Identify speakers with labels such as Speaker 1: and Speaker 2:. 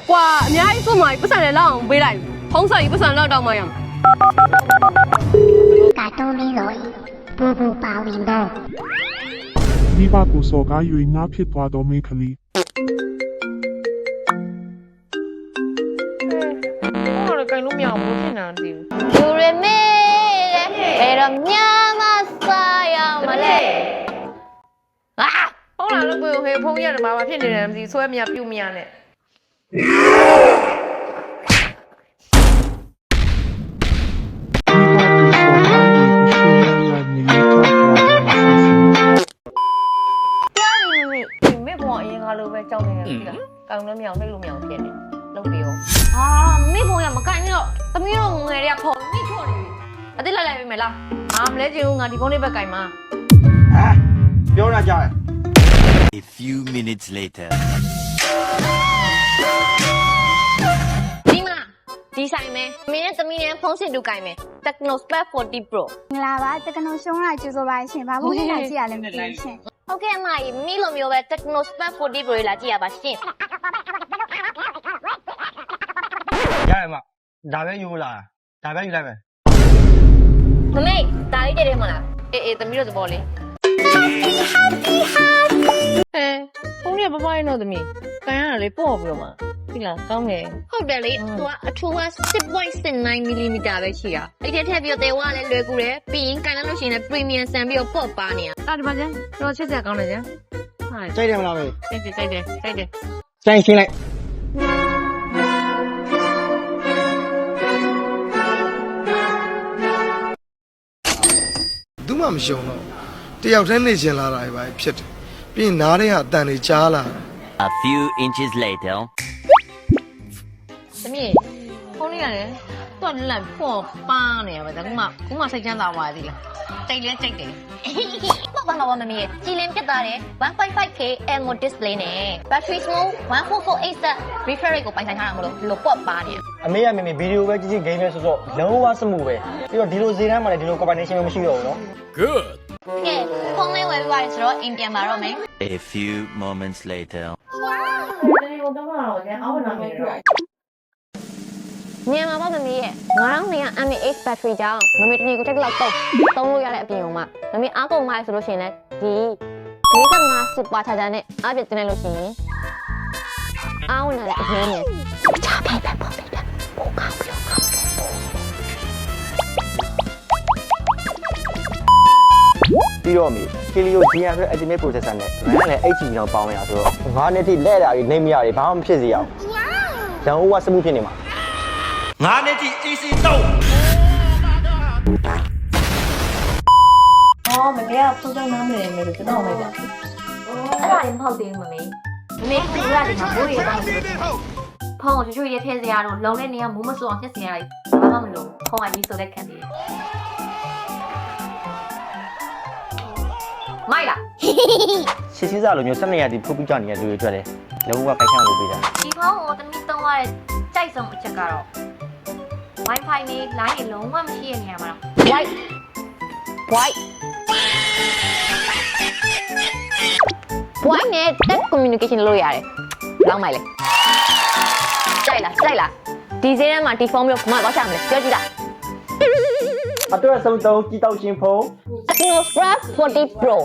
Speaker 1: qua nhà ấy số mày bữa sáng này lao về lại không sợ bữa sáng lao đâu mày à
Speaker 2: cả tôi đi rồi bù bù bảo liền đâu
Speaker 3: မိဘကိုစော်ကား၍ငါဖြစ်သွားသောမိန်းကလေး
Speaker 4: ဟောလည်းကင်လို့မရဘူးဖြစ်နေတာမသိဘူး
Speaker 5: ယူရမေဘယ်တော့မြမစားရမလဲဟာ
Speaker 4: ဟုတ်လားလို့ကိုဟေးဖုန်းရတယ်မှာဖြစ်နေတယ်မသိဆွဲမရပြုတ်မရနဲ့
Speaker 3: မိဘကိုစော်ကား၍အရှင်ရရနေချထားပါသောဆူဆူ
Speaker 4: မေဘောအရင်ကလိုပဲကြောက်နေတယ်မသိလားကောင်းလို့မရအောင်နှိပ်လို့မရအောင်ဖြစ်နေလုပ်ပြီးရော
Speaker 5: ဟာမိဘုံရမကိုင်နေတော့သမီးတို့ငယ်တွေကဖုံမိထွတ်နေပြီအတိလိုက်လိုက်ပြီမလား
Speaker 4: အာမလဲချင်ဘူးငါဒီဖုန်းလေးပဲကင်မှာ
Speaker 6: ပြောရကြတယ်
Speaker 7: A few minutes later.
Speaker 5: ဒီမှာဒီဆိုင်မယ်မင်းနဲ့သမီးနဲ့ဖုန်းစင်တူကိုင်မယ် Technospark 40 Pro
Speaker 2: မင်္ဂလာပါတက္ကနိုရှုံးလာကြိုးဆိုပါရှင်ဘာလို့လဲလာကြည့်ရလဲမသိဘူးရှင်
Speaker 5: ဟုတ်ကဲ့အမကြီးမိလိုမျိုးပဲ Technospark 40 Pro လာကြည့်ရပါရှင်
Speaker 6: ရတယ်မဒါပဲယူလာဒါပဲယူလိုက်မယ်
Speaker 5: မမေဒါလေးတည်းတည်းမလား
Speaker 4: အေးသမီးတို့သဘောလေးဟဲဖုန်းလေးပပရတော့သမီးကန်ရတာလေးပေါ့ပြီးတော့မှပြီလားကောင်းတယ်
Speaker 5: ဟုတ်တယ်လေသူကအထူးက 6.69mm ပဲရှိတာအဲ့ဒီထက်ပြီးတော့တဲဝါလည်းလွယ်ကူတယ်ပြီးရင်ကန်လိုက်လို့ရှိရင်လည်း premium ဆန်ပြီးတော့ပေါ့ပါနေရ
Speaker 4: အာဒီမှာကျန်တော့ချက်ချက်ကောင်းတယ်ကျန်ဟာ
Speaker 6: ကြိုက်တယ်မလားမေ
Speaker 4: တိုက်တယ်တိုက်တယ်တိုက်တယ်
Speaker 6: ကြိုက်ရှင်းလိုက်
Speaker 8: သူမှမရှုံတော့တယောက်တည်းနေချင်လာတာပဲဖြစ်တယ်ပြီးရင်နားထဲကအတန်တွေကြားလာ
Speaker 7: A few inches later.
Speaker 4: သမီးဖုန်းလေးရတယ်တော့လန့်ပေါ့ပါနေရပါဒါကမှစိတ်ချမ်းသာပါသေးလားတိုက်လဲတိုက်တယ်
Speaker 5: ပေါ့ပါမမေကြည်လင်ပြတ်သားတယ် 1.5K AMOLED display နဲ့ battery smooth 1448 refresh rate ကိုပိုင်ဆိုင်ထားတာမလို့လို့ပေါ့ပါနေ
Speaker 6: အမေကမေမေဗီဒီယိုပဲကြည့်ကြည့်ဂိမ်းပဲဆိုတော့လုံးဝစမှုပဲပြီးတော့ဒီလိုဈေးတန်းမှာလည်းဒီလို combination မရှိတော့ဘူးเนาะ
Speaker 7: Good.
Speaker 5: ကဲဖုန်းလေးဝယ်ပြီးသွားပြီဆိုတော့အိမ်ပြန်ပါတော့မယ်
Speaker 7: A few moments later.
Speaker 4: သမီးကတော့တော့ကျန်အောက်နာနေတော့
Speaker 5: မြန်မာပေါ့မမေရဲ့9200 mAh battery ကြောင့်မမေတနေ့ကိုတက်လောက်တော့သုံးလို့ရတဲ့အပြင်ကမမေအားကုန်မှဆိုလို့ရှိရင်လည်းဒီ45 super charger နဲ့အားပြတင်လိုက်လို့ရှိရင်အားဝင်လာတဲ့အရင်နဲ့ချားဖိုက်ပဲပေါ့လေပိုကောင်းပြီးတော့
Speaker 6: ပြီးတော့မေ Helio GM ဆိုတဲ့ Ultimate processor နဲ့ RAM နဲ့ 8GB လောက်ပေါင်းရဆိုတော့9နှစ်ထိလဲတာတွေနေမရတွေဘာမှမဖြစ်စေရအောင်လုံးဝစမှုဖြစ်နေမှာ9နှစ်ထိ AC တော့
Speaker 4: ဟောမမေကဖုန်းကြောင်းနားမနေလို့ကျွန်တော်လိုက်တာ
Speaker 5: အဲ့ဒါလည်းမဟုတ်သေးဘူးမမေဒီကဒီမှာဘိုးရတော့ဖုန်းကိုချွတ်ရထည့်စရာတော့လုံတဲ့နေရာမိုးမစွအောင်ဖြစ်စရာတွေဘာမှမလုပ်ဖုန်းကကြီးဆိုတဲ့ခံတယ်မိုက်လား
Speaker 6: ရှစ်စည်းစားလိုမျိုး12ရာသီဖုတ်ပြီးကြနေတဲ့လူတွေအတွက်လည်းလုံးဝခိုင်ခံ့လို့ပေးတာ
Speaker 5: ဒီဖုန်းကိုသမီးသုံးရတဲ့ကြိုက်ဆုံးအချက်ကတော့ Wi-Fi နဲ့ line တွေလုံးဝမရှိတဲ့နေရာမှာတော့ white နဲ့ text communication လုပ်ရတယ်။လောက်မိုက်လေ။ကြိုက်လားဒီဈေးထဲမှာဒီဖုန်းမျိုးကမှတော့ချမလဲပြောကြည့်လား
Speaker 6: အတွက်ဆုံးသုံးကြည့်တော့ချင်းဖုန်း
Speaker 5: Technospark 40 Pro